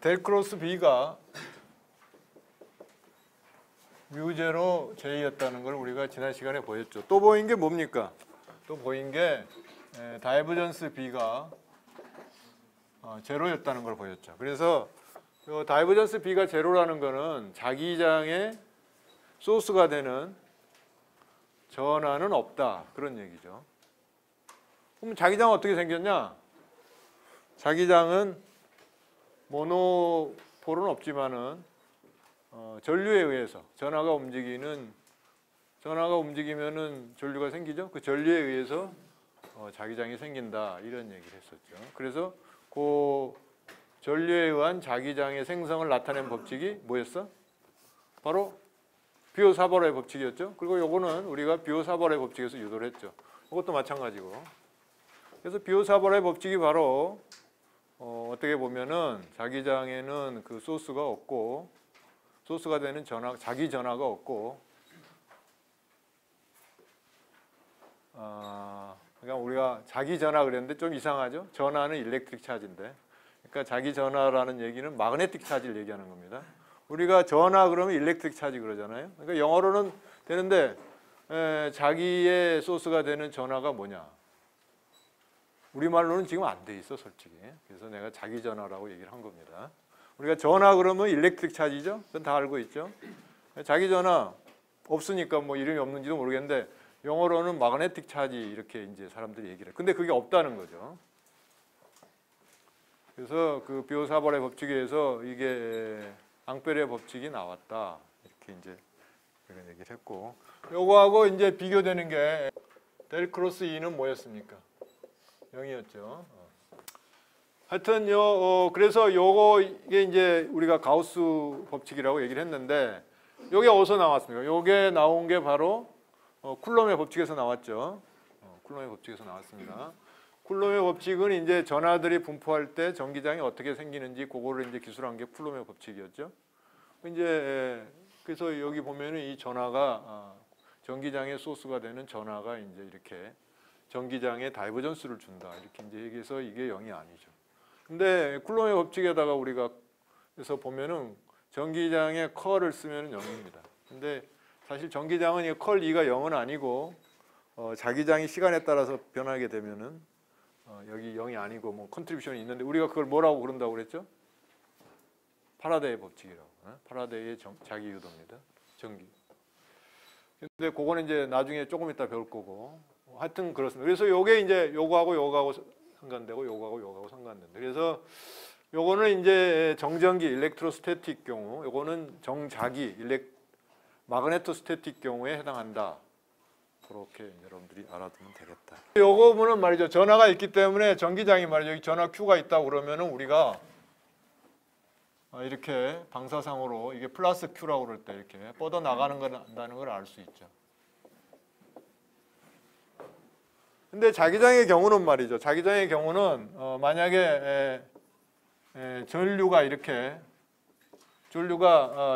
델 크로스 B가 뮤제로 J였다는 걸 우리가 지난 시간에 보였죠. 또 보인 게 뭡니까? 또 보인 게 다이버전스 B가 제로였다는 걸 보였죠. 그래서 다이버전스 B가 제로라는 거는 자기장의 소스가 되는 전하는 없다, 그런 얘기죠. 그럼 자기장은 어떻게 생겼냐? 자기장은 모노폴은 없지만은 전류에 의해서 전하가 움직이면은 전류가 생기죠. 그 전류에 의해서 자기장이 생긴다, 이런 얘기를 했었죠. 그래서 그 전류에 의한 자기장의 생성을 나타낸 법칙이 뭐였어? 바로 비오사버라의 법칙이었죠. 그리고 요거는 우리가 비오사버라의 법칙에서 유도를 했죠. 이것도 마찬가지고. 그래서 비오사버라의 법칙이 바로 어떻게 보면은 자기장에는 그 소스가 없고, 소스가 되는 자기 전하가 없고, 그러니까 우리가 자기 전하 그랬는데 좀 이상하죠? 전하는 일렉트릭 차지인데, 그러니까 자기 전하라는 얘기는 마그네틱 차지를 얘기하는 겁니다. 우리가 전하 그러면 일렉트릭 차지 그러잖아요. 그러니까 영어로는 되는데 자기의 소스가 되는 전하가 뭐냐? 우리말로는 지금 안 돼 있어, 솔직히. 그래서 내가 자기 전하라고 얘기를 한 겁니다. 우리가 전하 그러면 일렉트릭 차지죠? 그건 다 알고 있죠? 자기 전하 없으니까 뭐 이름이 없는지도 모르겠는데 영어로는 마그네틱 차지, 이렇게 이제 사람들이 얘기를 해요. 근데 그게 없다는 거죠. 그래서 그 비오사버의 법칙에 의해서 이게 앙페르의 법칙이 나왔다, 이렇게 이제 이런 얘기를 했고, 요거하고 이제 비교되는 게 델 크로스 E는 뭐였습니까? 0이었죠. 하여튼 그래서 이게 이제 우리가 가우스 법칙이라고 얘기를 했는데, 요게 어디서 나왔습니까? 요게 나온 게 바로 쿨럼의 법칙에서 나왔죠. 쿨럼의 법칙에서 나왔습니다. 쿨럼의 법칙은 이제 전하들이 분포할 때 전기장이 어떻게 생기는지 그거를 이제 기술한 게 쿨럼의 법칙이었죠. 이제 그래서 여기 보면은 이 전하가 전기장의 소스가 되는 전하가 이제 이렇게 전기장에 다이버전스를 준다, 이렇게 이제 얘기해서 이게 0이 아니죠. 근데 쿨럼의 법칙에다가 우리가 그래서 보면은 전기장의 컬을 쓰면은 0입니다. 근데 사실 전기장은 이 컬 2가 0은 아니고 자기장이 시간에 따라서 변하게 되면은 여기 0이 아니고 뭐 컨트리뷰션이 있는데 우리가 그걸 뭐라고 그런다고 그랬죠? 파라데이 법칙이라고. 파라데이의 자기 유도입니다. 전기. 근데 그거는 이제 나중에 조금 이따 배울 거고. 하여튼 그렇습니다. 그래서 요게 이제 요거하고 상관되고 요거하고 상관된다. 그래서 요거는 이제 정전기 일렉트로스태틱 경우, 요거는 정자기 마그네토스태틱 경우에 해당한다. 그렇게 여러분들이 알아두면 되겠다. 요거는 말이죠. 전하가 있기 때문에 전기장이 말이죠. 여기 전하 Q가 있다고 그러면은 우리가 이렇게 방사상으로 이게 플러스 Q라고 그럴 때 이렇게 뻗어 나가는 거라는 걸 알 수 있죠. 근데 자기장의 경우는 말이죠. 자기장의 경우는 만약에 전류가 이렇게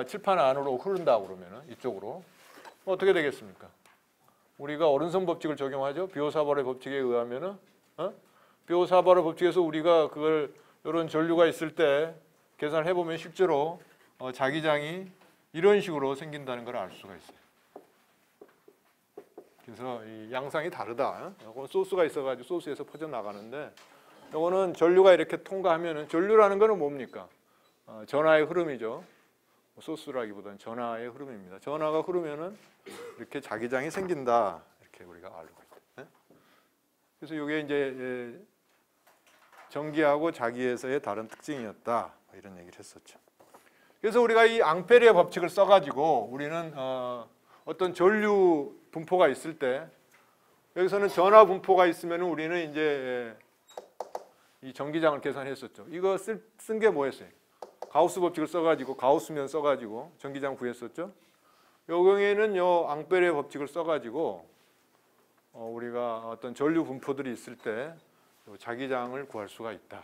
칠판 안으로 흐른다고 그러면은 이쪽으로 어떻게 되겠습니까? 우리가 어른선 법칙을 적용하죠. 비오사버의 법칙에 의하면은 비오사버의 법칙에서 우리가 그걸 이런 전류가 있을 때 계산을 해보면 실제로 자기장이 이런 식으로 생긴다는 걸 알 수가 있어요. 그래서 이 양상이 다르다. 이건 소스가 있어가지고 소스에서 퍼져 나가는데, 이거는 전류가 이렇게 통과하면은, 전류라는 거는 뭡니까? 전하의 흐름이죠. 소스라기보다는 전하의 흐름입니다. 전하가 흐르면은 이렇게 자기장이 생긴다, 이렇게 우리가 알고 있죠. 그래서 이게 이제 전기하고 자기에서의 다른 특징이었다, 이런 얘기를 했었죠. 그래서 우리가 이 앙페르의 법칙을 써가지고 우리는 어떤 전류 분포가 있을 때, 여기서는 전하 분포가 있으면 우리는 이제 이 전기장을 계산했었죠. 이거 쓴 게 뭐였어요? 가우스 법칙을 써가지고, 가우스면 써가지고 전기장 구했었죠. 요 경우에는 요 앙페르의 법칙을 써가지고 우리가 어떤 전류 분포들이 있을 때 자기장을 구할 수가 있다.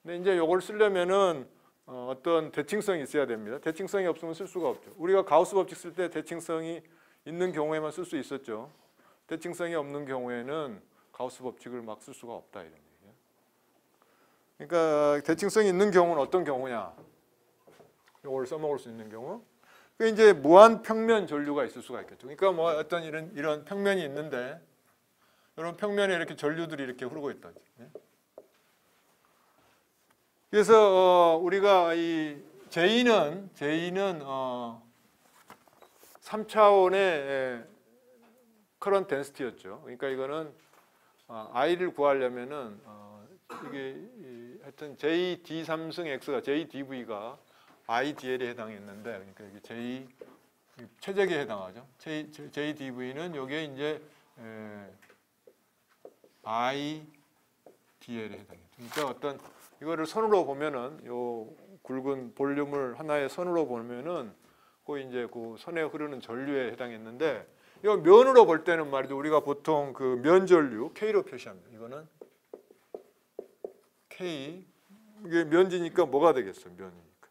근데 이제 요걸 쓰려면은 어떤 대칭성이 있어야 됩니다. 대칭성이 없으면 쓸 수가 없죠. 우리가 가우스 법칙 쓸 때 대칭성이 있는 경우에만 쓸 수 있었죠. 대칭성이 없는 경우에는 가우스 법칙을 막 쓸 수가 없다, 이런 얘기예요. 그러니까 대칭성이 있는 경우는 어떤 경우냐? 이걸 써먹을 수 있는 경우. 그 이제 무한 평면 전류가 있을 수가 있겠죠. 그러니까 뭐 어떤 이런 평면이 있는데 이런 평면에 이렇게 전류들이 이렇게 흐르고 있다. 그래서 우리가 이 J는 3차원의 커런트 덴시티였죠. 그러니까 이거는 I를 구하려면은 이게 하여튼 JD3승 X가 JDV가 IDL에 해당했는데, 그러니까 이게 최적에 해당하죠. JDV는 여기에 이제 IDL에 해당해요. 그러니까 어떤 이거를 선으로 보면은 요 굵은 볼륨을 하나의 선으로 보면은 그 이제 그 선에 흐르는 전류에 해당했는데, 이 면으로 볼 때는 말이죠. 우리가 보통 그 면전류 K로 표시합니다. 이거는 K, 이게 면지니까 뭐가 되겠어요? 면이니까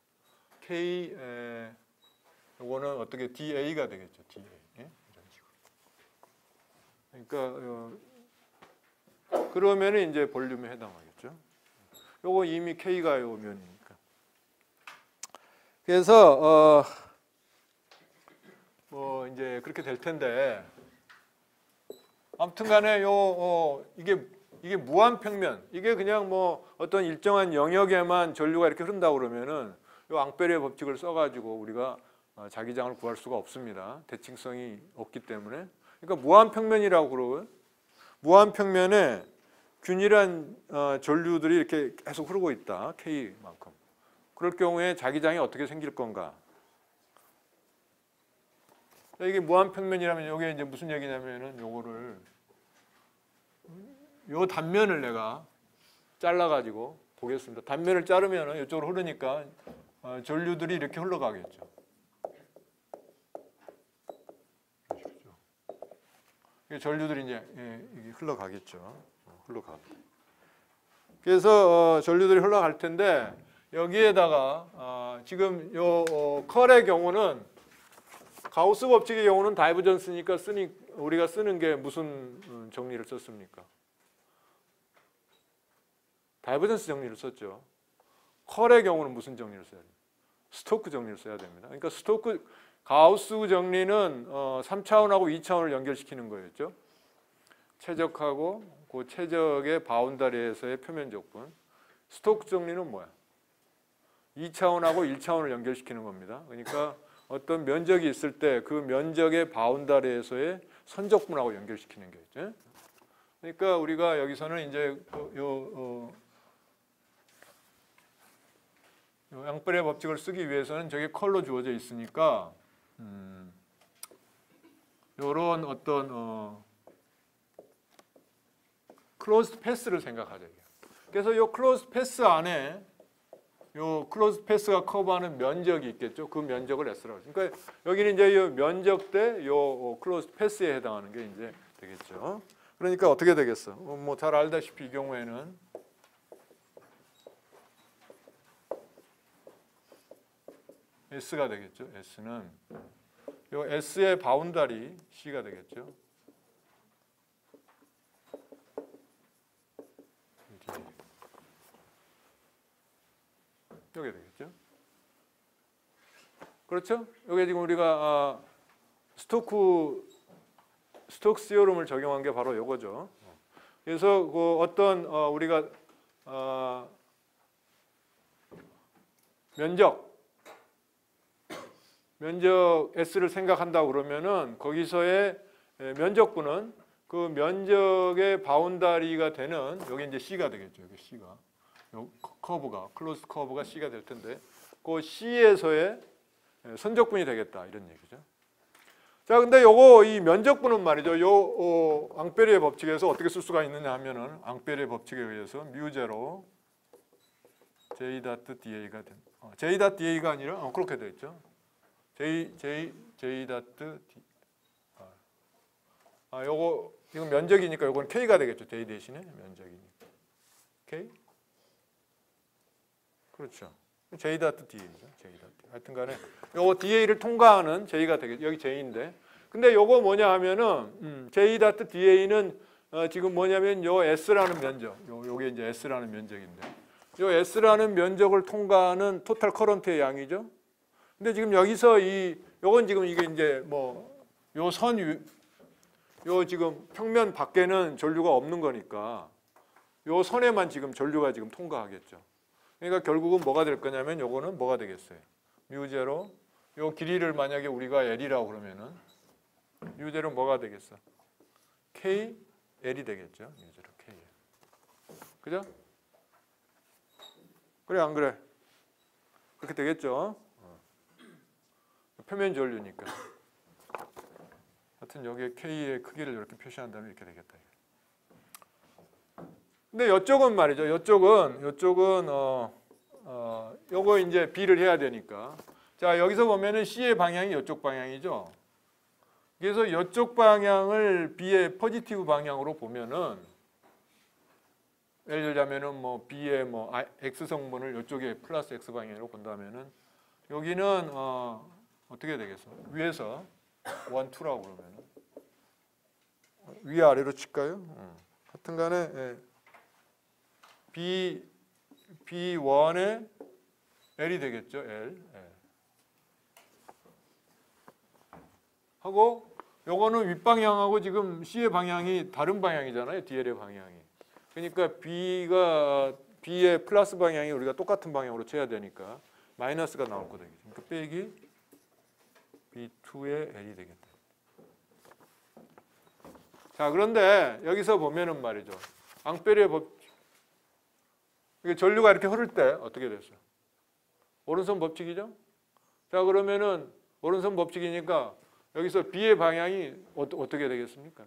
K, 요거는 어떻게 DA가 되겠죠? DA. 예? 이런 식으로. 그러니까 그러면은 이제 볼륨에 해당하겠죠. 요거 이미 K가 요 면이니까. 그래서 뭐 이제 그렇게 될 텐데, 아무튼간에 이게 무한 평면, 이게 그냥 뭐 어떤 일정한 영역에만 전류가 이렇게 흐른다고 그러면은 요 앙페르의 법칙을 써가지고 우리가 자기장을 구할 수가 없습니다. 대칭성이 없기 때문에. 그러니까 무한 평면이라고 그러고요. 무한 평면에 균일한 전류들이 이렇게 계속 흐르고 있다. K만큼. 그럴 경우에 자기장이 어떻게 생길 건가? 이게 무한 평면이라면 이게 이제 무슨 얘기냐면은 요거를 요 단면을 내가 잘라가지고 보겠습니다. 단면을 자르면은 이쪽으로 흐르니까 전류들이 이렇게 흘러가겠죠. 전류들이 이제 이게 흘러가겠죠. 그래서 전류들이 흘러갈 텐데, 여기에다가 지금 요 컬의 경우는 가우스 법칙의 경우는 다이버전스니까 우리가 쓰는 게 무슨 정리를 썼습니까? 다이버전스 정리를 썼죠. 컬의 경우는 무슨 정리를 써야 돼요? 스토크 정리를 써야 됩니다. 그러니까 가우스 정리는 3차원하고 2차원을 연결시키는 거였죠. 최적하고 그 최적의 바운다리에서의 표면 조건. 스토크 정리는 뭐야? 2차원하고 1차원을 연결시키는 겁니다. 그러니까 어떤 면적이 있을 때 그 면적의 바운다리에서의 선적분하고 연결시키는 게 있죠. 그러니까 우리가 여기서는 이제 앙페르의 법칙을 쓰기 위해서는 저게 컬로 주어져 있으니까 이런 어떤 클로즈드 패스를 생각하자. 그래서 이 클로즈드 패스 안에 요 클로즈 패스가 커버하는 면적이 있겠죠. 그 면적을 S라고. 그러니까 여기는 이제 이 면적 대 요 클로즈 패스에 해당하는 게 이제 되겠죠. 그러니까 어떻게 되겠어? 뭐 잘 알다시피 이 경우에는 S가 되겠죠. S는 요 S의 바운다리 C가 되겠죠. 이게 되겠죠. 그렇죠? 이게 지금 우리가 스톡스 티오럼을 적용한 게 바로 이거죠. 그래서 그 어떤 우리가 면적 S를 생각한다 그러면은 거기서의 면적분은 그 면적의 바운다리가 되는 여기 이제 C가 되겠죠. 여기 C가. 요 커브가 클로즈 커브가 C가 될 텐데 그 C에서의 선적분이 되겠다 이런 얘기죠. 자, 근데 요거 이 면적분은 말이죠. 요 앙페르의 법칙에서 어떻게 쓸 수가 있느냐 하면은 앙페르의 법칙에 의해서 뮤0 J.DA가 된 J.DA가 아니라 그렇게 되어 있죠. J.D 요거 이건 면적이니까 요건 K가 되겠죠. J 대신에 면적이니까 K. 그렇죠. J.DA죠. J.D. 하여튼 간에 요거 DA를 통과하는 J가 되겠죠. 여기 J인데. 근데 요거 뭐냐 하면은 J.DA는 지금 뭐냐면 요 S라는 면적. 요게 이제 S라는 면적인데. 요 S라는 면적을 통과하는 토탈 커런트의 양이죠. 근데 지금 여기서 요건 지금 이게 이제 뭐 요 요 지금 평면 밖에는 전류가 없는 거니까 요 선에만 지금 전류가 지금 통과하겠죠. 그러니까 결국은 뭐가 될 거냐면 요거는 뭐가 되겠어요? 뮤제로 요 길이를 만약에 우리가 L이라고 그러면은 뮤제로 뭐가 되겠어? K L이 되겠죠. 뮤제로 K L. 그죠? 그래 안 그래? 그렇게 되겠죠. 표면 전류니까. 하여튼 여기에 K의 크기를 이렇게 표시한다면 이렇게 되겠다. 근데 이쪽은 말이죠. 이쪽은 요거 이제 B를 해야 되니까. 자, 여기서 보면은 C의 방향이 이쪽 방향이죠. 그래서 이쪽 방향을 B의 포지티브 방향으로 보면은 예를 들자면은 뭐 B의 뭐 X 성분을 이쪽에 플러스 X 방향으로 본다면은 여기는 어떻게 되겠어? 위에서 1, 2라고 그러면은 위아래로 칠까요? 하여튼간에 예. B1의 L이 되겠죠. L. 예. 하고 요거는 윗방향하고 지금 C의 방향이 다른 방향이잖아요. DL의 방향이. 그러니까 B의 플러스 방향이 우리가 똑같은 방향으로 쳐야 되니까 마이너스가 나올 거다. 그러니까 빼기 B2의 L이 되겠다. 자, 그런데 여기서 보면은 말이죠. 앙페르의 법칙. 이게 전류가 이렇게 흐를 때 어떻게 됐어요? 오른손 법칙이죠? 자, 그러면은 오른손 법칙이니까 여기서 B의 방향이 어떻게 되겠습니까?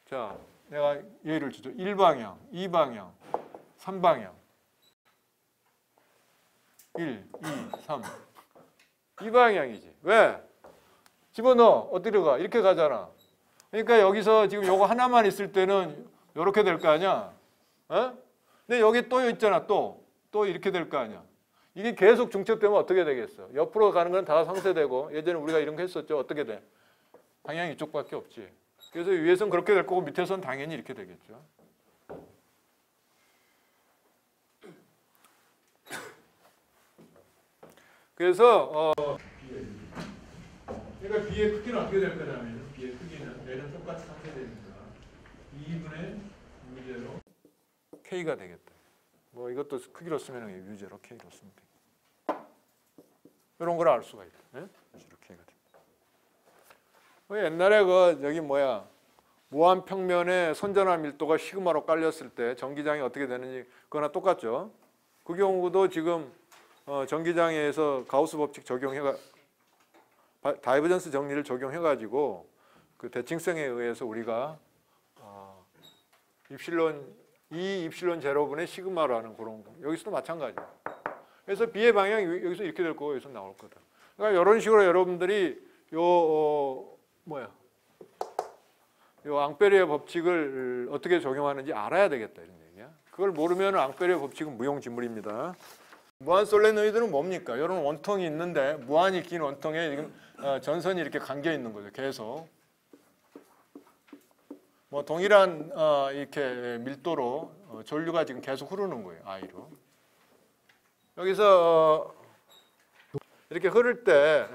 자, 내가 예를 주죠. 1방향, 2방향, 3방향. 1, 2, 3. 이 방향이지. 왜? 집어넣어. 어디로 가? 이렇게 가잖아. 그러니까 여기서 지금 요거 하나만 있을 때는 이렇게 될 거 아니야? 어? 근데 여기 또 있잖아. 또 이렇게 될 거 아니야? 이게 계속 중첩되면 어떻게 되겠어? 옆으로 가는 건 다 상쇄되고 예전에 우리가 이런 거 했었죠. 어떻게 돼? 방향이 이쪽밖에 없지. 그래서 위에서는 그렇게 될 거고 밑에서는 당연히 이렇게 되겠죠. 그래서 그러니까 B의 크기는 어떻게 될 거냐면 B의 크기는 L은 똑같이 상쇄되니까 2분의 U제로 K가 되겠다. 뭐 이것도 크기로 쓰면 U제로 K로 쓰면 돼. 이런 걸 알 수가 있다. 네? 이렇게 K가 됩니다. 옛날에 여기 무한 평면에 선전화 밀도가 시그마로 깔렸을 때 전기장이 어떻게 되는지 그거나 똑같죠. 그 경우도 지금 전기장에서 가우스 법칙 적용해가 다이버전스 정리를 적용해가지고 그 대칭성에 의해서 우리가 입실론 제로분의 시그마라는 그런 거. 여기서도 마찬가지예요. 그래서 B의 방향이 여기서 이렇게 될 거고 여기서 나올 거다. 그러니까 이런 식으로 여러분들이 요 앙페르의 법칙을 어떻게 적용하는지 알아야 되겠다 이런 얘기야. 그걸 모르면 앙페르의 법칙은 무용지물입니다. 무한 솔레노이드는 뭡니까? 이런 원통이 있는데 무한히 긴 원통에 지금 전선이 이렇게 감겨 있는 거죠. 계속 뭐 동일한 이렇게 밀도로 전류가 지금 계속 흐르는 거예요. I로. 여기서 이렇게 흐를 때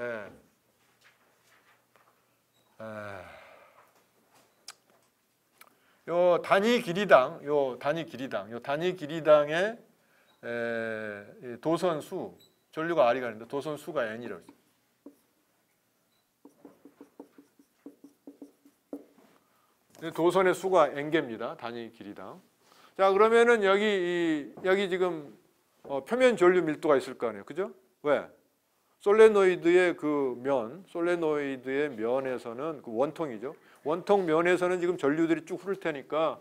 요 단위 길이당의 도선 수, 전류가 R이 가는데 도선 수가 N이라고 했어요. 도선의 수가 N개입니다. 단위 길이당. 자, 그러면은 여기 지금 표면 전류 밀도가 있을 거 아니에요. 그죠? 왜? 솔레노이드의 솔레노이드의 면에서는 그 원통이죠. 원통 면에서는 지금 전류들이 쭉 흐를 테니까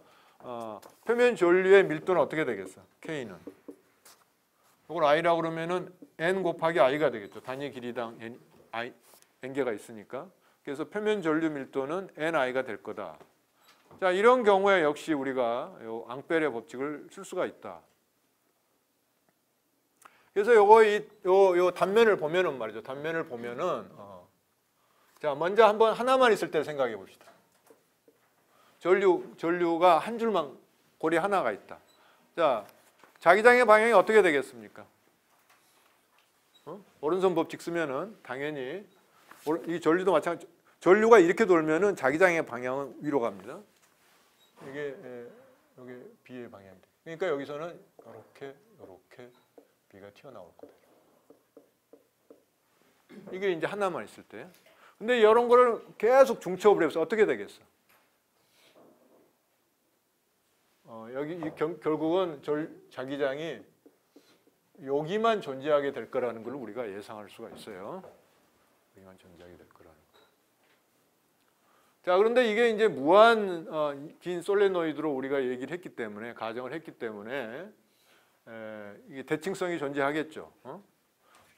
표면 전류의 밀도는 어떻게 되겠어? K는. 이걸 I라고 그러면은 N 곱하기 I가 되겠죠. 단위 길이당 N개가 있으니까. 그래서 표면 전류 밀도는 NI가 될 거다. 자, 이런 경우에 역시 우리가 앙페르의 법칙을 쓸 수가 있다. 그래서 요 단면을 보면은 말이죠. 단면을 보면은 자, 먼저 하나만 있을 때 생각해 봅시다. 전류가 한 줄만 고리 하나가 있다. 자, 자기장의 방향이 어떻게 되겠습니까? 오른손 법칙 쓰면은 당연히 이 전류도 마찬가지. 전류가 이렇게 돌면은 자기장의 방향은 위로 갑니다. 이게 여기 B의 방향이 돼. 그러니까 여기서는 이렇게 B가 튀어나올 거예요. 이게 이제 하나만 있을 때. 근데 이런 거를 계속 중첩을 해서 어떻게 되겠어? 여기 결국은 자기장이 여기만 존재하게 될 거라는 걸 우리가 예상할 수가 있어요. 여기만 존재하게 될 거라는 거. 자, 그런데 이게 이제 무한 빈 솔레노이드로 우리가 얘기를 했기 때문에, 가정을 했기 때문에 이게 대칭성이 존재하겠죠.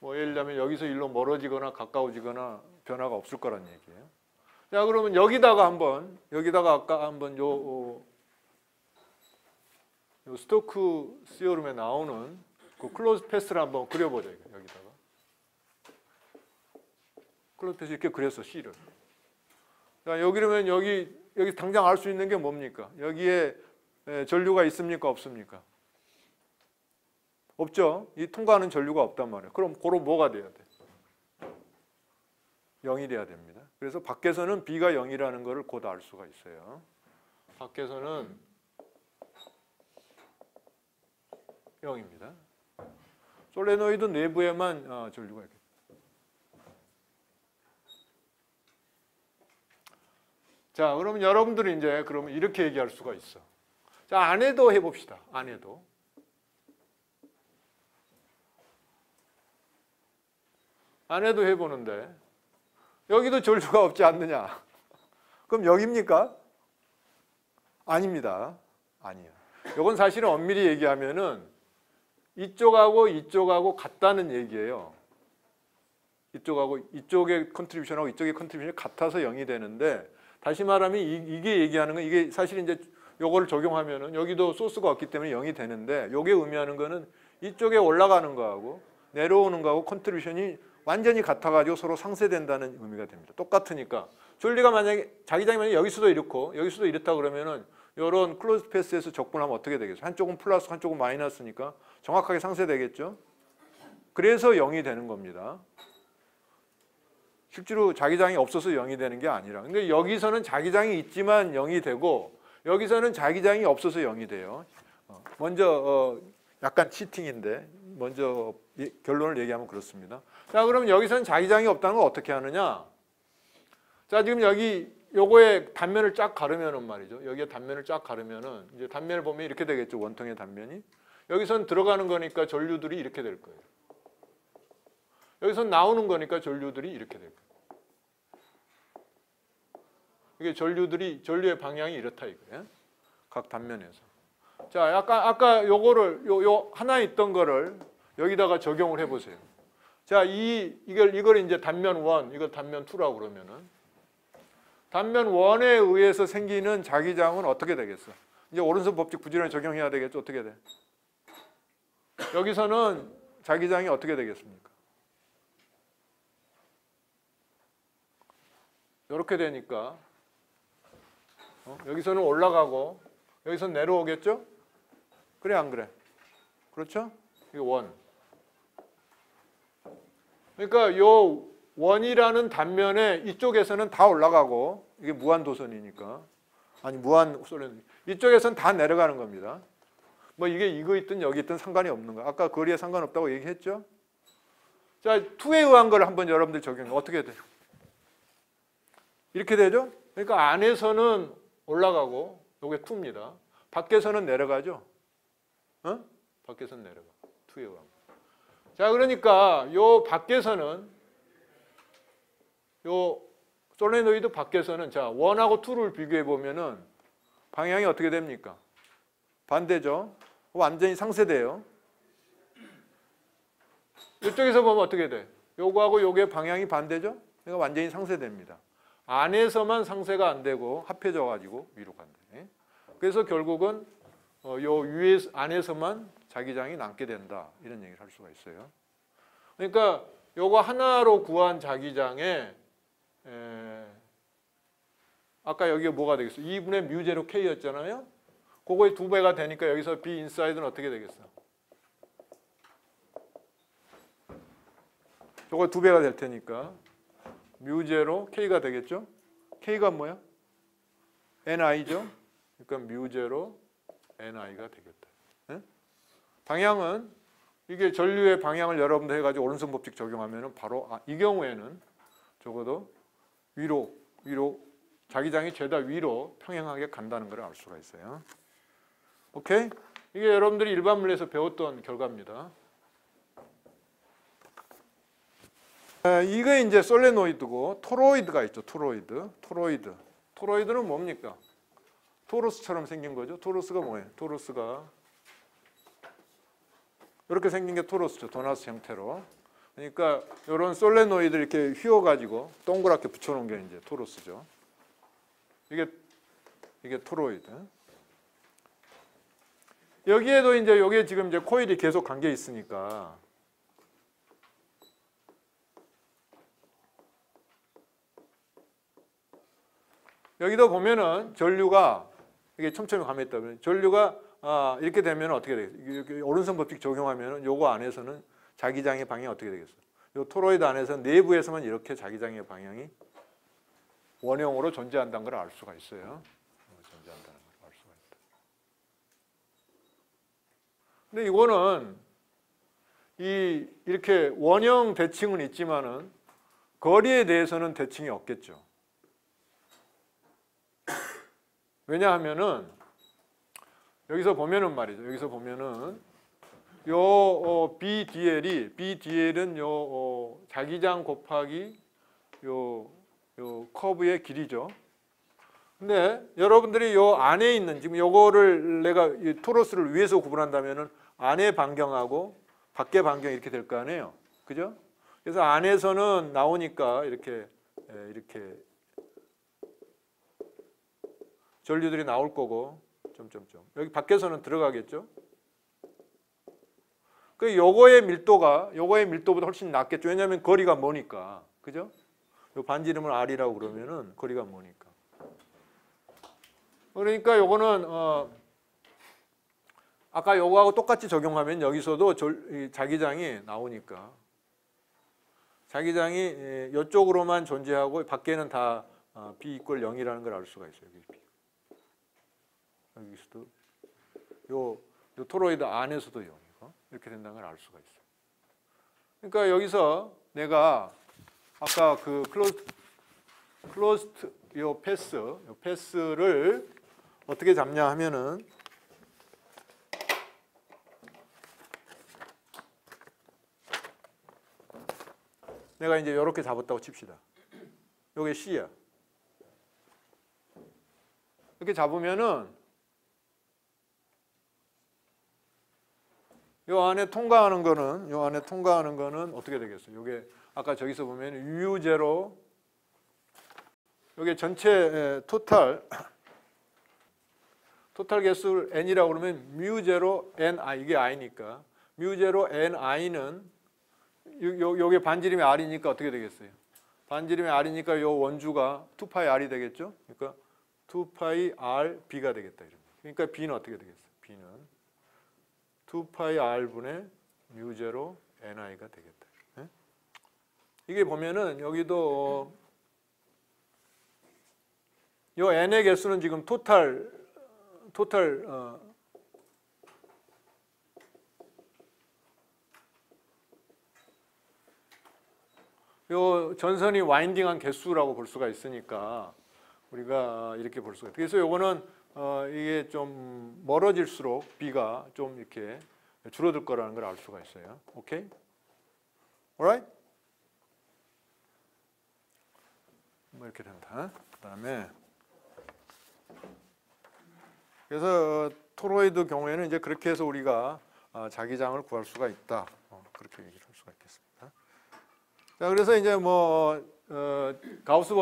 뭐 예를 들면 여기서 일로 멀어지거나 가까워지거나 변화가 없을 거란 얘기예요. 자, 그러면 여기다가 아까 한번 요 스토크 시오름에 나오는 그 클로즈 패스를 한번 그려보자. 여기다가 클로즈 패스 이렇게 그렸어, C를. 자, 여기라면 여기 당장 알 수 있는 게 뭡니까? 여기에 전류가 있습니까, 없습니까? 없죠. 이 통과하는 전류가 없단 말이에요. 그럼 고로 뭐가 돼야 돼? 0이 돼야 됩니다. 그래서 밖에서는 B가 0이라는 것을 곧 알 수가 있어요. 밖에서는 0입니다. 솔레노이드 내부에만 전류가 있겠죠. 자, 그러면 여러분들이 이제 그러면 이렇게 얘기할 수가 있어. 자, 안에도 해봅시다. 안에도 해보는데 여기도 전류가 없지 않느냐? 그럼 여기입니까? 아닙니다. 아니에요. 이건 사실은 엄밀히 얘기하면은 이쪽하고 같다는 얘기예요. 이쪽하고 이쪽의 컨트리뷰션하고 이쪽의 컨트리뷰션이 같아서 0이 되는데, 다시 말하면 이게 얘기하는 건, 이게 사실 이제 요거를 적용하면은 여기도 소스가 없기 때문에 0이 되는데, 요게 의미하는 거는 이쪽에 올라가는 거하고 내려오는 거하고 컨트리뷰션이 완전히 같아가지고 서로 상쇄된다는 의미가 됩니다. 똑같으니까 전류가 만약에 자기장이 만약에 여기서도 이렇고 여기서도 이렇다 그러면은 이런 클로즈 패스에서 적분하면 어떻게 되겠어요? 한쪽은 플러스 한쪽은 마이너스니까 정확하게 상쇄되겠죠? 그래서 0이 되는 겁니다. 실제로 자기장이 없어서 0이 되는 게 아니라, 근데 여기서는 자기장이 있지만 0이 되고 여기서는 자기장이 없어서 0이 돼요. 먼저 약간 치팅인데 먼저 결론을 얘기하면 그렇습니다. 자, 그럼 여기서는 자기장이 없다는 걸 어떻게 하느냐? 자, 지금 여기 요거의 단면을 쫙 가르면은 말이죠. 여기에 단면을 쫙 가르면은 이제 단면을 보면 이렇게 되겠죠. 원통의 단면이. 여기선 들어가는 거니까 전류들이 이렇게 될 거예요. 여기선 나오는 거니까 전류들이 이렇게 될 거예요. 이게 전류의 방향이 이렇다 이거예요. 각 단면에서. 자, 아까 요거를 요 하나 있던 거를 여기다가 적용을 해 보세요. 자, 이걸 이제 단면 1, 이걸 단면 2라고 그러면은 단면 1에 의해서 생기는 자기장은 어떻게 되겠어? 이제 오른손 법칙 부지런히 적용해야 되겠죠. 어떻게 돼? 여기서는 자기장이 어떻게 되겠습니까? 이렇게 되니까 여기서는 올라가고 여기서는 내려오겠죠? 그래 안 그래? 그렇죠? 이게 1. 그러니까 요 1이라는 단면에 이쪽에서는 다 올라가고, 이게 무한도선이니까, 아니 무한솔레노이드, 이쪽에서는 다 내려가는 겁니다. 뭐 이게 이거 있든 여기 있든 상관이 없는 거야. 아까 거리에 상관없다고 얘기했죠? 자, 2에 의한 걸 한번 여러분들 적용해. 어떻게 돼요? 이렇게 되죠? 그러니까 안에서는 올라가고 요게 2입니다. 밖에서는 내려가죠? 밖에서는 내려가. 2에 의한 거. 자, 그러니까 요 밖에서는 요 솔레노이드 밖에서는, 자, 1하고 2를 비교해 보면은 방향이 어떻게 됩니까? 반대죠. 완전히 상쇄돼요. 이쪽에서 보면 어떻게 돼? 요거하고 요게 방향이 반대죠? 그러니까 완전히 상쇄됩니다. 안에서만 상쇄가 안 되고 합해져 가지고 위로 간대. 그래서 결국은 요 위에 안에서만 자기장이 남게 된다, 이런 얘기를 할 수가 있어요. 그러니까 요거 하나로 구한 자기장에 아까 여기가 뭐가 되겠어? 2분의 뮤 제로 K였잖아요. 그거의 2배가 되니까 여기서 B 인사이드는 어떻게 되겠어? 저거 2배가 될 테니까 뮤제로 K가 되겠죠? K가 뭐야? NI죠? 그러니까 뮤제로 NI가 되겠다. 네? 방향은 이게 전류의 방향을 여러분들 해가지고 오른손 법칙 적용하면은 바로 이 경우에는 적어도 위로 자기장이 죄다 위로 평행하게 간다는 걸 알 수가 있어요. 오케이? 이게 여러분들이 일반 물리에서 배웠던 결과입니다. 이게 이제 솔레노이드고 토로이드가 있죠. 토로이드는 뭡니까? 토로스처럼 생긴 거죠. 토로스가 뭐예요? 토로스가 이렇게 생긴 게 토로스죠. 도나스 형태로. 그러니까 이런 솔레노이드 이렇게 휘어가지고 동그랗게 붙여놓은 게 이제 토로스죠. 이게 토로이드. 여기에도 이제 여기에 지금 이제 코일이 계속 감겨 있으니까 여기도 보면은 전류가 이게 촘촘히 감겨 있다. 전류가 이렇게 되면 어떻게 되겠어요? 오른손 법칙 적용하면은 요거 안에서는 자기장의 방향이 어떻게 되겠어요? 요 토로이드 안에서 내부에서만 이렇게 자기장의 방향이 원형으로 존재한다는 걸 알 수가 있어요. 존재한다는 걸 알 수가 있다. 근데 이거는 이렇게 원형 대칭은 있지만은 거리에 대해서는 대칭이 없겠죠. 왜냐하면은 여기서 보면은 말이죠. 여기서 보면은 요 BDL은 요 자기장 곱하기 요 커브의 길이죠. 근데 여러분들이 요 안에 있는 지금 요거를 내가 이 토로스를 위에서 구분한다면은 안에 반경하고 밖에 반경 이렇게 될 거 아니에요. 그죠? 그래서 안에서는 나오니까 이렇게 전류들이 나올 거고 여기 밖에서는 들어가겠죠. 그 요거의 밀도보다 훨씬 낮겠죠. 왜냐하면 거리가 머니까. 그죠? 요 반지 이름을 R이라고 그러면은 거리가 머니까. 그러니까 요거는 아까 요거하고 똑같이 적용하면 여기서도 자기장이 나오니까 자기장이 이쪽으로만 존재하고 밖에는 다 B = 0이라는 걸 알 수가 있어요. 여기서도 요 토로이드 안에서도 0이고 이렇게 된다는 걸 알 수가 있어요. 그러니까 여기서 내가 아까 그 클로스트 요 패스를 어떻게 잡냐 하면은 내가 이제 이렇게 잡았다고 칩시다. 요게 C야. 이렇게 잡으면은 요 안에 통과하는 거는 어떻게 되겠어요? 요게 아까 저기서 보면 U0 요게 전체 토탈 개수 N이라고 그러면 mu0 Ni 이게 I니까 mu0 Ni는 요게 반지름이 R이니까 어떻게 되겠어요? 반지름이 R이니까 요 원주가 2파이 R이 되겠죠? 그러니까 2파이 RB가 되겠다. 그러니까 B는 어떻게 되겠어요? B는 2파이 R분의 mu0 Ni가 되겠다. 네? 이게 보면은 여기도 요 N의 개수는 지금 토탈 요 전선이 와인딩한 개수라고 볼 수가 있으니까 우리가 이렇게 볼 수가 있어요. 그래서 요거는 이게 좀 멀어질수록 B가 좀 이렇게 줄어들 거라는 걸 알 수가 있어요. 오케이? alright? 뭐 이렇게 된다. 그다음에 그래서 토로이드 경우에는 이제 그렇게 해서 우리가 자기장을 구할 수가 있다. 그렇게 얘기를 할 수가 있겠습니다. 자, 그래서 이제 뭐 가우스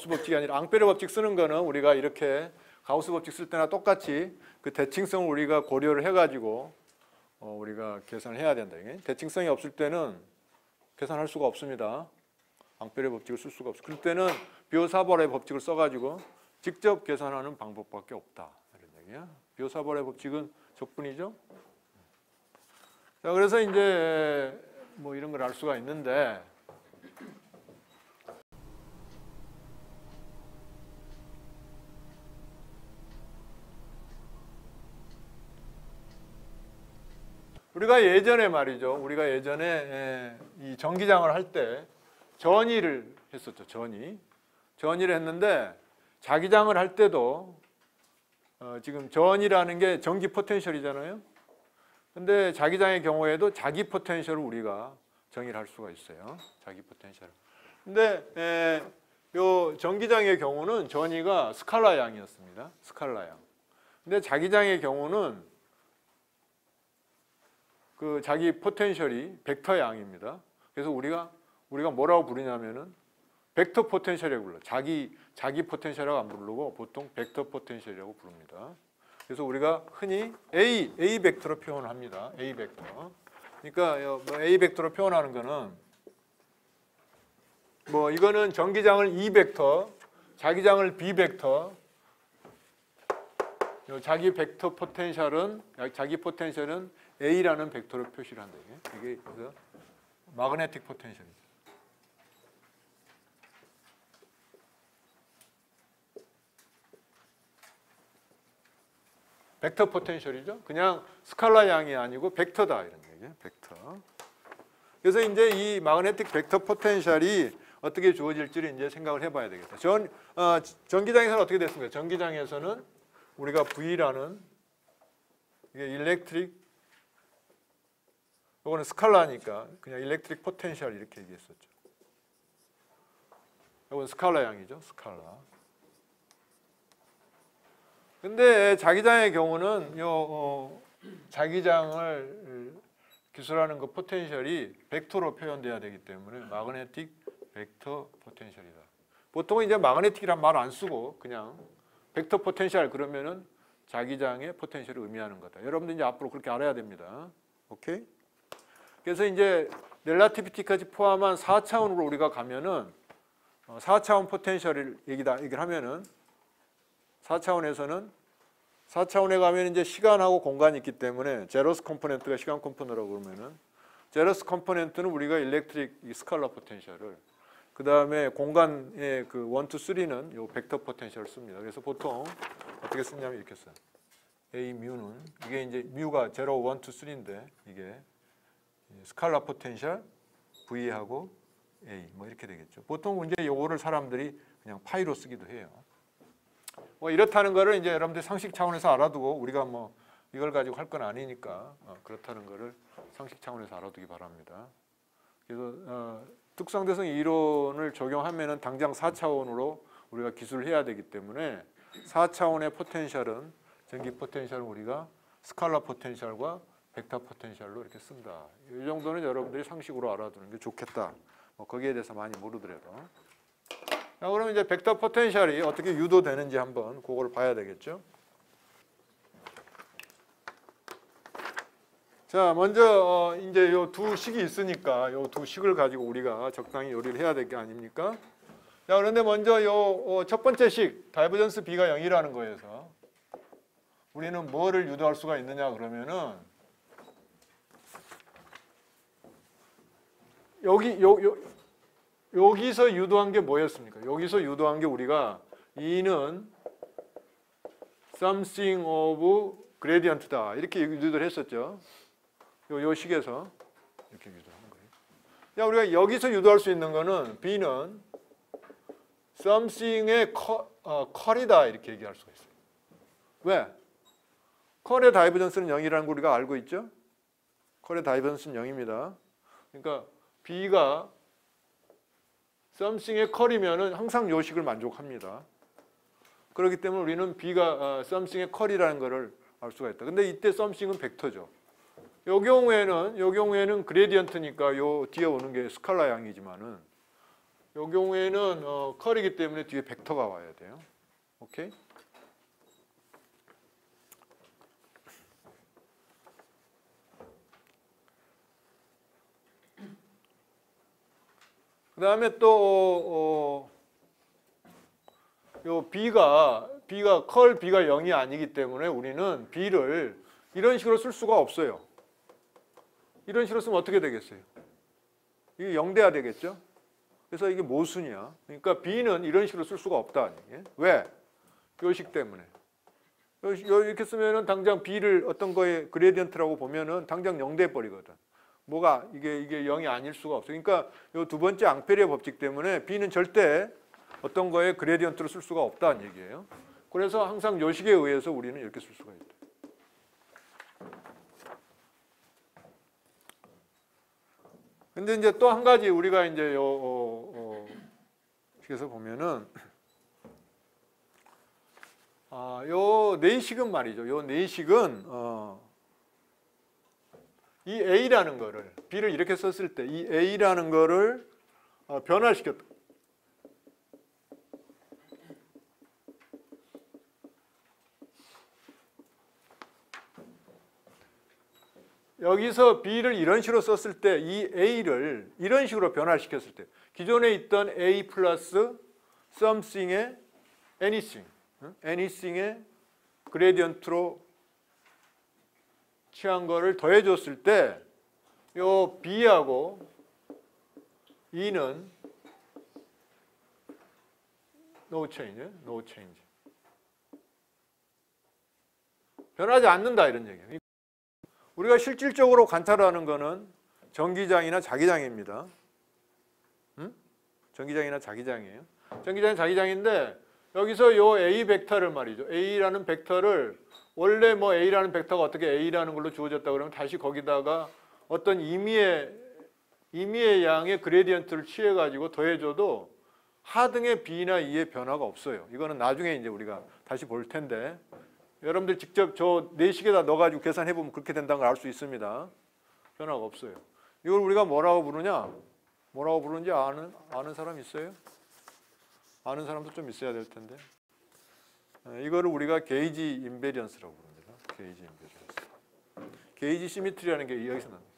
법칙이 아니라 앙페르 법칙 쓰는 거는 우리가 이렇게 가우스 법칙 쓸 때나 똑같이 그 대칭성을 우리가 고려를 해가지고 우리가 계산을 해야 된다. 이게 대칭성이 없을 때는 계산할 수가 없습니다. 앙페르 법칙을 쓸 수가 없어. 그럴 때는 비오사벌의 법칙을 써가지고 직접 계산하는 방법밖에 없다. 이런 얘기야. 비오사벌의 법칙은 적분이죠. 자, 그래서 이제 뭐 이런 걸 알 수가 있는데 우리가 예전에 말이죠. 우리가 예전에 이 전기장을 할 때 전이를 했었죠. 전이를 했는데 자기장을 할 때도 지금 전이라는 게 전기 포텐셜이잖아요. 근데 자기장의 경우에도 자기 포텐셜을 우리가 정의를 할 수가 있어요. 자기 포텐셜. 근데 요 전기장의 경우는 전이가 스칼라 양이었습니다. 스칼라 양. 근데 자기장의 경우는 그 자기 포텐셜이 벡터 양입니다. 그래서 우리가 뭐라고 부르냐면은 벡터 포텐셜이라고 불러. 자기 포텐셜이라고 안 부르고 보통 벡터 포텐셜이라고 부릅니다. 그래서 우리가 흔히 A 벡터로 표현을 합니다. A 벡터. 그러니까 A 벡터로 표현하는 거는 뭐 이거는 전기장을 E 벡터, 자기장을 B 벡터. 자기 포텐셜은 A라는 벡터로 표시를 한다. 이게 그래서 마그네틱 포텐셜이죠. 벡터 포텐셜이죠. 그냥 스칼라 양이 아니고 벡터다 이런 얘기예요. 벡터. 그래서 이제 이 마그네틱 벡터 포텐셜이 어떻게 주어질지를 이제 생각을 해봐야 되겠다. 전기장에서는 어떻게 됐습니까? 전기장에서는 우리가 V라는 이게 일렉트릭, 이거는 스칼라니까 그냥 일렉트릭 포텐셜 이렇게 얘기했었죠. 이건 스칼라 양이죠. 스칼라. 근데 자기장의 경우는 자기장을 기술하는 그 포텐셜이 벡터로 표현돼야 되기 때문에 마그네틱 벡터 포텐셜이다. 보통은 이제 마그네틱이란 말 안 쓰고 그냥 벡터 포텐셜 그러면은 자기장의 포텐셜을 의미하는 거다. 여러분들 이제 앞으로 그렇게 알아야 됩니다. 오케이? 그래서 이제 렐라티비티까지 포함한 4차원으로 우리가 가면은 4차원 포텐셜을 얘기를 하면은 4차원에 가면 이제 시간하고 공간이 있기 때문에 제로스 컴포넌트가 시간 컴포넌트라고 그러면은 제로스 컴포넌트는 우리가 일렉트릭 스칼라 포텐셜을 그 다음에 공간의 그 1, 2, 3는 요 벡터 포텐셜을 씁니다. 그래서 보통 어떻게 쓰냐면 이렇게 써요. A 뮤는 이게 이제 뮤가 0, 1, 2, 3인데 이게 스칼라 포텐셜 V하고 A 뭐 이렇게 되겠죠. 보통 이제 요거를 사람들이 그냥 파이로 쓰기도 해요. 뭐 이렇다는 거를 이제 여러분들 상식 차원에서 알아두고 우리가 뭐 이걸 가지고 할 건 아니니까 그렇다는 거를 상식 차원에서 알아두기 바랍니다. 그래서 특성대성 이론을 적용하면은 당장 4차원으로 우리가 기술을 해야 되기 때문에 4차원의 포텐셜은 전기 포텐셜은 우리가 스칼라 포텐셜과 벡터 포텐셜로 이렇게 쓴다. 이 정도는 여러분들이 상식으로 알아두는 게 좋겠다. 뭐 거기에 대해서 많이 모르더라도. 자, 그러면 이제 벡터 포텐셜이 어떻게 유도되는지 한번 그걸 봐야 되겠죠. 자, 먼저 이제 요 두 식이 있으니까 요 두 식을 가지고 우리가 적당히 요리를 해야 될 게 아닙니까? 자, 그런데 먼저 요 첫 번째 식 다이버전스 B가 0이라는 거에서 우리는 뭐를 유도할 수가 있느냐 그러면은 여기서 유도한 게 뭐였습니까? 여기서 유도한 게 우리가 E는 something of gradient다 이렇게 유도를 했었죠. 요 식에서 이렇게 유도하는 거예요. 자, 우리가 여기서 유도할 수 있는 거는 B는 something의 컬이다 이렇게 얘기할 수가 있어요. 왜? 컬의 다이버전스는 0이라는 거 우리가 알고 있죠? 컬의 다이버전스는 0입니다. 그러니까 B가 something의 컬이면은 항상 요 식을 만족합니다. 그렇기 때문에 우리는 B가 something의 컬이라는 것을 알 수가 있다. 근데 이때 something은 벡터죠. 요 경우에는 그레디언트니까 요 뒤에 오는 게 스칼라 양이지만은 요 경우에는 컬이기 때문에 뒤에 벡터가 와야 돼요. 오케이? 그 다음에 또 요 B가 컬 B가 0이 아니기 때문에 우리는 B를 이런 식으로 쓸 수가 없어요. 이런 식으로 쓰면 어떻게 되겠어요? 이게 0돼야 되겠죠? 그래서 이게 모순이야. 그러니까 B는 이런 식으로 쓸 수가 없다. 왜? 요 식 때문에. 이렇게 쓰면은 당장 B를 어떤 거에 그레디언트라고 보면은 당장 0돼 버리거든. 뭐가 이게 0이 아닐 수가 없어. 그러니까 이 두 번째 앙페르의 법칙 때문에 B는 절대 어떤 거에 그레디언트로 쓸 수가 없다는 얘기예요. 그래서 항상 요식에 의해서 우리는 이렇게 쓸 수가 있다. 근데 이제 또 한 가지 우리가 이제 여기서 보면은 요 내식은 말이죠. 요 내식은 이 A라는 거를 B를 이렇게 썼을 때 이 A라는 거를 변화시켰다. 여기서 B를 이런 식으로 썼을 때 이 A를 이런 식으로 변화시켰을 때 기존에 있던 A 플러스 something의 anything의 그레디언트로 취한 거를 더해줬을 때 요 B하고 E는 no change. 변하지 않는다 이런 얘기예요. 우리가 실질적으로 관찰하는 거는 전기장이나 자기장입니다. 전기장이나 자기장이에요. 전기장이 자기장인데 여기서 요 A 벡터를 말이죠. A라는 벡터를 원래 뭐 A라는 벡터가 어떻게 A라는 걸로 주어졌다 그러면 다시 거기다가 어떤 임의의 양의 그레디언트를 취해 가지고 더해줘도 하등의 B나 E의 변화가 없어요. 이거는 나중에 이제 우리가 다시 볼 텐데 여러분들 직접 저 내식에다 넣어가지고 계산해보면 그렇게 된다는 걸 알 수 있습니다. 변화가 없어요. 이걸 우리가 뭐라고 부르냐? 뭐라고 부르는지 아는 사람 있어요? 아는 사람도 좀 있어야 될 텐데. 이거를 우리가 게이지 인베리언스라고 부릅니다. 게이지 인베리언스. 게이지 시미트리라는 게 여기서 납니다.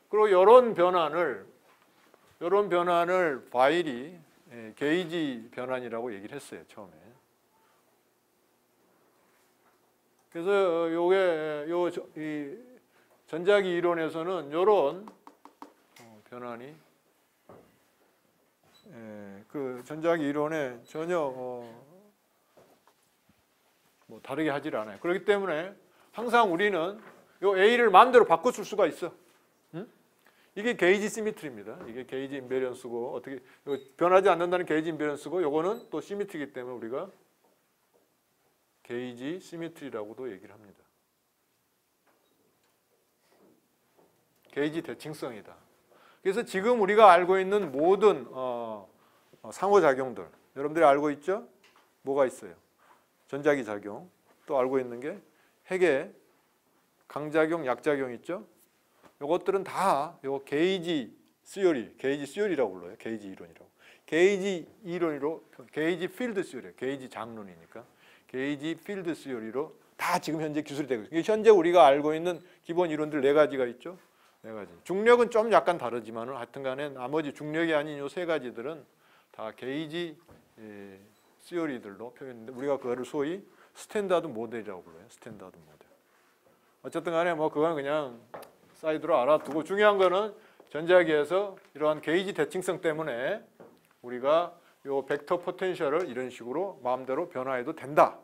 그리고 이런 변환을 바일이 게이지 변환이라고 얘기를 했어요, 처음에. 그래서 이 전자기 이론에서는 이런 변환이 그 전자기 이론에 전혀 뭐 다르게 하질 않아요. 그렇기 때문에 항상 우리는 요 A를 마음대로 바꿔 쓸 수가 있어. 이게 게이지 시미트리입니다. 이게 게이지 인베리언스고 어떻게 변하지 않는다는 게이지 인베리언스고 요거는 또 시미트리이기 때문에 우리가 게이지 시미트리라고도 얘기를 합니다. 게이지 대칭성이다. 그래서 지금 우리가 알고 있는 모든 상호작용들 여러분들이 알고 있죠? 뭐가 있어요? 전자기 작용, 또 알고 있는 게 핵의 강작용, 약작용 있죠? 이것들은 다 요 게이지 시어리라고 불러요. 게이지 이론이라고. 게이지 이론으로 게이지 필드 시어리, 게이지 장론이니까 게이지 필드 시어리로 다 지금 현재 기술이 되고 있어요. 현재 우리가 알고 있는 기본 이론들 4가지가 있죠. 4가지. 중력은 좀 약간 다르지만은 하여튼간에 나머지 중력이 아닌 요 3가지들은 다 게이지 시어리들로 표현했는데 우리가 그거를 소위 스탠다드 모델이라고 불러요. 스탠다드 모델. 어쨌든 간에 뭐 그건 그냥 사이드로 알아두고 중요한 거는 전자기에서 이러한 게이지 대칭성 때문에 우리가 요 벡터 포텐셜을 이런 식으로 마음대로 변화해도 된다.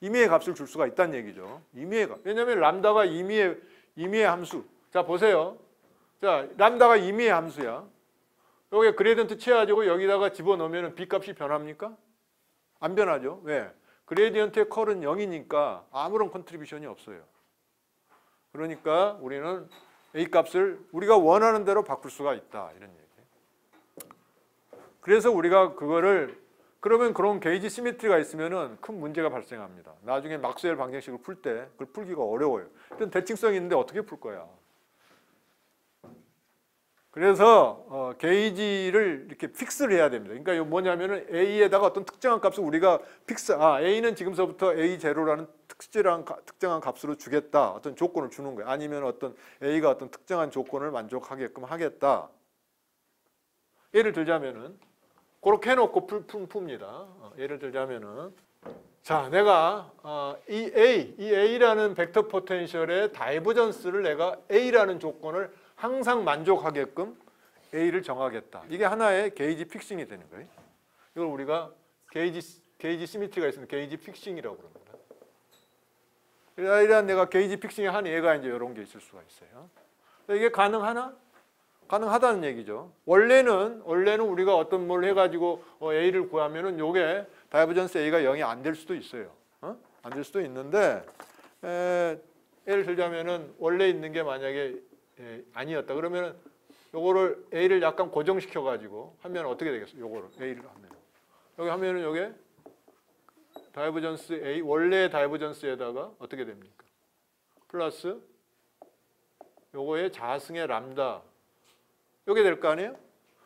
임의의 값을 줄 수가 있다는 얘기죠. 임의의 값. 왜냐하면 람다가 임의의 함수. 자 보세요. 자 람다가 임의의 함수야. 여기 그레디언트 취해가지고 여기다가 집어넣으면 B 값이 변합니까? 안 변하죠. 왜? 그레디언트의 컬은 0이니까 아무런 컨트리뷰션이 없어요. 그러니까 우리는 A 값을 우리가 원하는 대로 바꿀 수가 있다. 이런 얘기. 그래서 우리가 그거를 그러면 그런 게이지 시미트리가 있으면은 큰 문제가 발생합니다. 나중에 막스웰 방정식을 풀 때 그걸 풀기가 어려워요. 일단 대칭성이 있는데 어떻게 풀 거야? 그래서 게이지를 이렇게 픽스를 해야 됩니다. 그러니까 이거 뭐냐면은 A에다가 어떤 특정한 값을 우리가 A는 지금서부터 A0라는 특정한 값으로 주겠다. 어떤 조건을 주는 거예요. 아니면 어떤 A가 어떤 특정한 조건을 만족하게끔 하겠다. 예를 들자면은 그렇게 해놓고 풉니다. 예를 들자면은 자, 내가 이 A라는 벡터 포텐셜의 다이버전스를 내가 A라는 조건을 항상 만족하게끔 A를 정하겠다. 이게 하나의 게이지 픽싱이 되는 거예요. 이걸 우리가 게이지 시미트리가 있으면 게이지 픽싱이라고 그럽니다. 이러한 내가 게이지 픽싱의 한 예가 이제 이런 게 있을 수가 있어요. 이게 가능하나? 가능하다는 얘기죠. 원래는 우리가 어떤 뭘 해가지고 A를 구하면은 요게 다이버전스 A가 0이 안 될 수도 있어요. 안 될 수도 있는데 예를 들자면은 원래 있는 게 만약에 아니었다 그러면은 요거를 A를 약간 고정시켜 가지고 하면 어떻게 되겠어요? 요거를 A를 하면 여기 하면은 요게 다이버전스 A 원래 다이버전스에다가 어떻게 됩니까? 플러스 요거의 자승의 람다 요게 될 거 아니에요?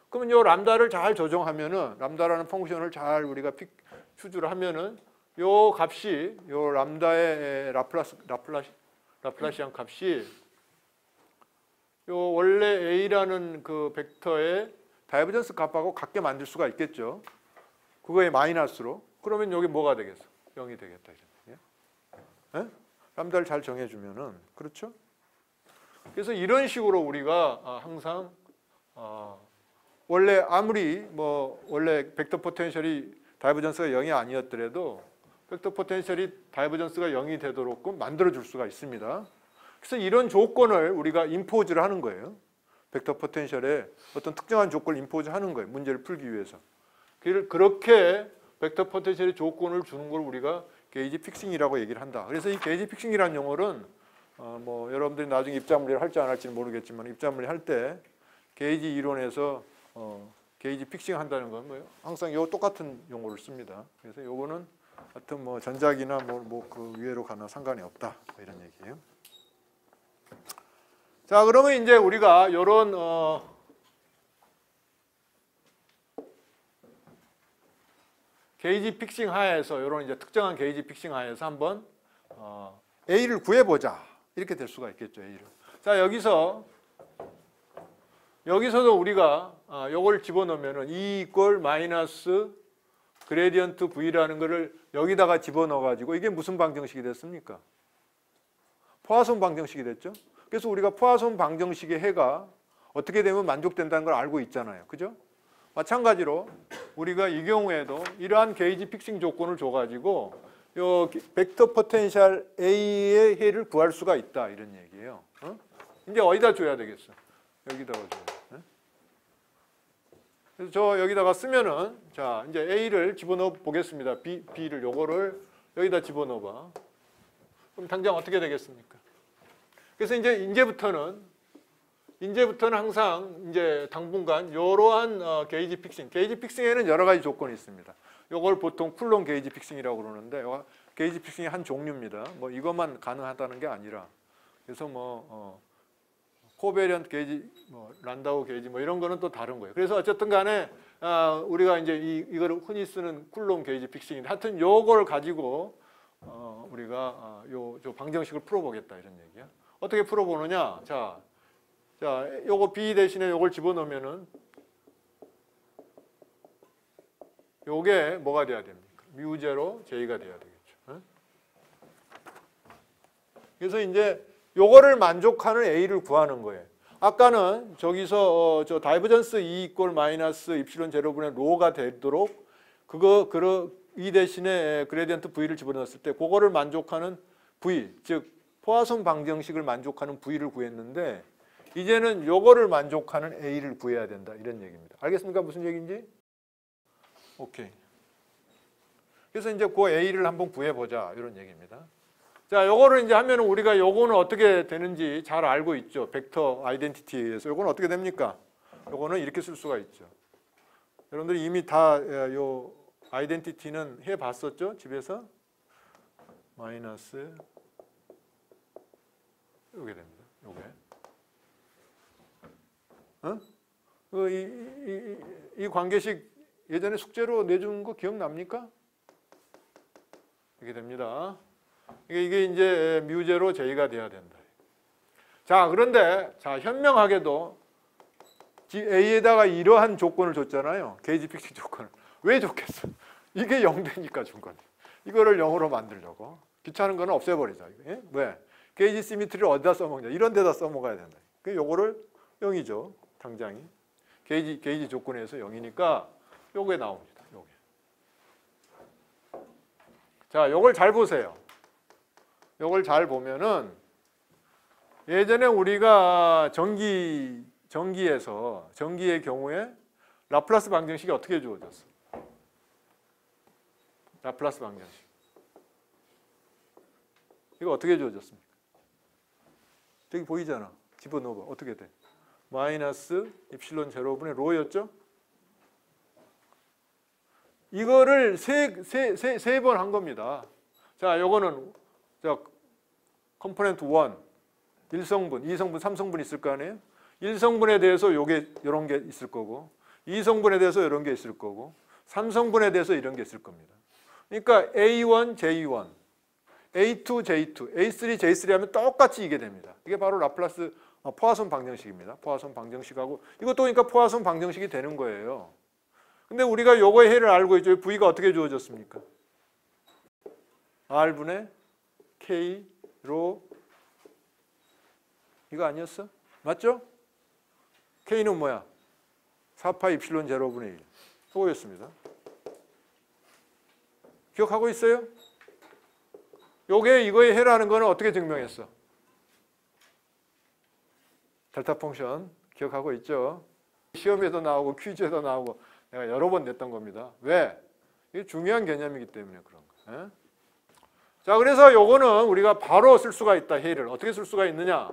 그러면 요 람다를 잘 조정하면은 람다라는 펑션을 잘 우리가 추주를 하면은 요 값이 요 람다의 라플라시안 값이 요 원래 A라는 그 벡터의 다이버전스 값하고 같게 만들 수가 있겠죠. 그거의 마이너스로. 그러면 여기 뭐가 되겠어? 0이 되겠다. 예? 람다를 잘 정해주면은 그렇죠? 그래서 이런 식으로 우리가 항상 원래 아무리 원래 벡터 포텐셜이 다이버전스가 0이 아니었더라도 벡터 포텐셜이 다이버전스가 0이 되도록 만들어 줄 수가 있습니다. 그래서 이런 조건을 우리가 임포즈를 하는 거예요. 벡터 포텐셜에 어떤 특정한 조건을 임포즈 하는 거예요. 문제를 풀기 위해서. 그렇게 벡터 포텐셜의 조건을 주는 걸 우리가 게이지 픽싱이라고 얘기를 한다. 그래서 이 게이지 픽싱이라는 용어는 여러분들이 나중에 입자물리를 할지 안 할지는 모르겠지만 입자물리 할 때 게이지 이론에서 게이지 픽싱 한다는 건 뭐예요? 항상 요 똑같은 용어를 씁니다. 그래서 요거는 하여튼 전작이나 그 위에로 가나 상관이 없다. 이런 얘기예요. 자, 그러면 이제 우리가 요런 게이지 픽싱 하에서 요런 이제 특정한 게이지 픽싱 하에서 한번 A를 구해보자. 이렇게 될 수가 있겠죠, A를. 자, 여기서도 우리가 요걸 집어넣으면은 E 이퀄 마이너스 그레디언트 V라는 거를 여기다가 집어넣어 가지고 이게 무슨 방정식이 됐습니까? 포화손 방정식이 됐죠. 그래서 우리가 포화손 방정식의 해가 어떻게 되면 만족된다는 걸 알고 있잖아요. 그죠? 마찬가지로 우리가 이 경우에도 이러한 게이지 픽싱 조건을 줘 가지고 요 벡터 포텐셜 A의 해를 구할 수가 있다. 이런 얘기예요. 이제 어디다 줘야 되겠어? 여기다가 줘야 돼. 그래서 저 여기다가 쓰면은 자, 이제 A를 집어넣어 보겠습니다. B를 요거를 여기다 집어넣어 봐. 그럼 당장 어떻게 되겠습니까? 그래서 이제부터는 항상 이제 당분간 이러한 게이지 픽싱에는 여러 가지 조건이 있습니다. 요걸 보통 쿨론 게이지 픽싱이라고 그러는데 게이지 픽싱의 한 종류입니다. 이것만 가능하다는 게 아니라 그래서 코베리언트 게이지, 란다우 게이지 이런 거는 또 다른 거예요. 그래서 어쨌든 간에 우리가 이제 이거를 흔히 쓰는 쿨론 게이지 픽싱인데 하여튼 요걸 가지고 우리가 요 방정식을 풀어보겠다 이런 얘기야. 어떻게 풀어보느냐? 자, 요거 B 대신에 요걸 집어넣으면은 요게 뭐가 돼야 됩니까? 뮤0 J가 돼야 되겠죠. 그래서 이제 요거를 만족하는 A를 구하는 거예요. 아까는 저기서 저 다이버전스 E 이퀄 마이너스 입실론 제로분의 로가 되도록 이 대신에 그레디언트 V를 집어넣었을 때 그거를 만족하는 V, 즉 포화손 방정식을 만족하는 V를 구했는데 이제는 요거를 만족하는 A를 구해야 된다. 이런 얘기입니다. 알겠습니까? 무슨 얘기인지? 오케이. 그래서 이제 그 A를 한번 구해보자. 이런 얘기입니다. 자, 요거를 이제 하면은 우리가 요거는 어떻게 되는지 잘 알고 있죠. 벡터 아이덴티티에 의해서. 요거는 어떻게 됩니까? 요거는 이렇게 쓸 수가 있죠. 여러분들이 이미 다 요 아이덴티티는 해 봤었죠? 집에서. 마이너스 요게 됩니다. 요게. 이 관계식 예전에 숙제로 내준 거 기억납니까? 이렇게 됩니다. 이게 이제 뮤0 J가 돼야 된다. 자, 그런데 현명하게도 A에다가 이러한 조건을 줬잖아요. 게이지 픽싱 조건을. 왜 줬겠어? 이게 0 되니까 준 건데. 이거를 0으로 만들려고. 귀찮은 거는 없애버리자. 예? 왜? 게이지 시미트리를 어디다 써먹냐? 이런 데다 써먹어야 된다. 요거를 0이죠. 당장이. 게이지 조건에서 0이니까 요게 나옵니다. 요게. 자, 요걸 잘 보세요. 요걸 잘 보면은 예전에 우리가 전기의 경우에 라플라스 방정식이 어떻게 주어졌어? 라플라스 방정식. 이거 어떻게 주어졌습니까? 저기 보이잖아. 집어넣어봐. 어떻게 돼? 마이너스 입실론 제로분의 로였죠? 이거를 세 번 한 겁니다. 자, 요거는 자, 컴포넌트 1, 1성분, 2성분, 3성분 있을 거 아니에요? 1성분에 대해서 요게 이런 게 있을 거고 2성분에 대해서 이런 게 있을 거고 3성분에 대해서 이런 게 있을 겁니다. 그러니까 A1, J1, A2, J2, A3, J3 하면 똑같이 이게 됩니다. 이게 바로 라플라스 포화손 방정식입니다. 포화손 방정식하고 이것도 그러니까 포화손 방정식이 되는 거예요. 근데 우리가 요거의 해를 알고 있죠. V가 어떻게 주어졌습니까? R분의 K로 이거 아니었어? 맞죠? K는 뭐야? 4파이 입실론 제로분의 1. 이거였습니다. 기억하고 있어요? 요게 이거의 해라는 거는 어떻게 증명했어? 델타 펑션 기억하고 있죠? 시험에도 나오고 퀴즈에도 나오고 내가 여러 번 냈던 겁니다. 왜? 이게 중요한 개념이기 때문에 그런 거. 예? 자, 그래서 요거는 우리가 바로 쓸 수가 있다. 해를 어떻게 쓸 수가 있느냐?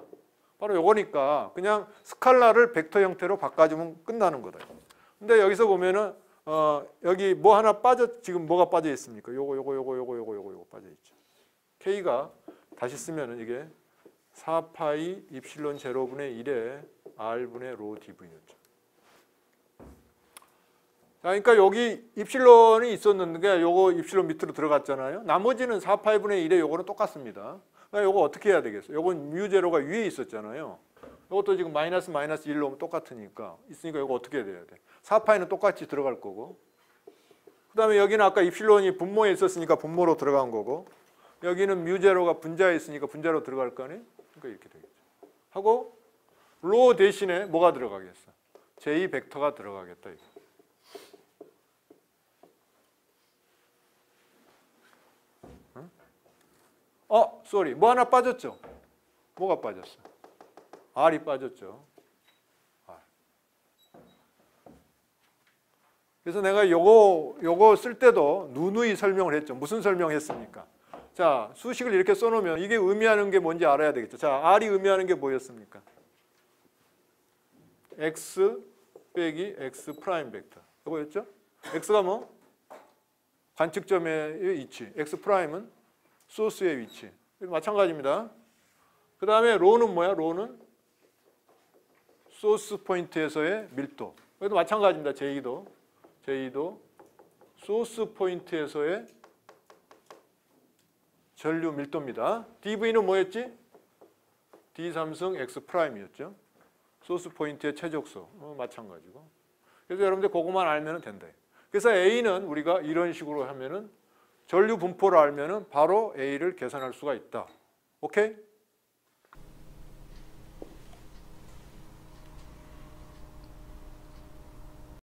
바로 요거니까 그냥 스칼라를 벡터 형태로 바꿔주면 끝나는 거다. 근데 여기서 보면은 여기 뭐 하나 지금 뭐가 빠져 있습니까? 요거 빠져 있죠. K가 다시 쓰면은 이게 4파이 입실론 제로분의 1에 R분의 로 DV였죠. 자, 그러니까 여기 입실론이 있었는데 요거 입실론 밑으로 들어갔잖아요. 나머지는 4파이분의 1에 요거는 똑같습니다. 그러니까 요거 어떻게 해야 되겠어요? 요건 뮤제로가 위에 있었잖아요. 요것도 지금 마이너스 1로 오면 똑같으니까 있으니까 요거 어떻게 돼야 돼? 4파이는 똑같이 들어갈 거고 그 다음에 여기는 아까 입실론이 분모에 있었으니까 분모로 들어간 거고 여기는 뮤제로가 분자에 있으니까 분자로 들어갈 거 아니에요? 그러니까 이렇게 되겠죠. 하고 로 대신에 뭐가 들어가겠어? J 벡터가 들어가겠다. 이거. 쏘리. 뭐 하나 빠졌죠? 뭐가 빠졌어? R이 빠졌죠. R. 그래서 내가 요거 쓸 때도 누누이 설명을 했죠. 무슨 설명했습니까? 자, 수식을 이렇게 써놓으면 이게 의미하는 게 뭔지 알아야 되겠죠. 자, R이 의미하는 게 뭐였습니까? X 빼기 X 프라임 벡터. 이거였죠? X가 뭐? 관측점의 위치. X 프라임은 소스의 위치. 마찬가지입니다. 그 다음에 로는 뭐야? 로는 소스 포인트에서의 밀도. 여기도 마찬가지입니다. J도 소스 포인트에서의 전류 밀도입니다. DV는 뭐였지? D3승 X 프라임이었죠. 소스 포인트의 최적소. 마찬가지고. 그래서 여러분들 그것만 알면 된다. 그래서 A는 우리가 이런 식으로 하면은 전류 분포를 알면은 바로 A를 계산할 수가 있다. 오케이?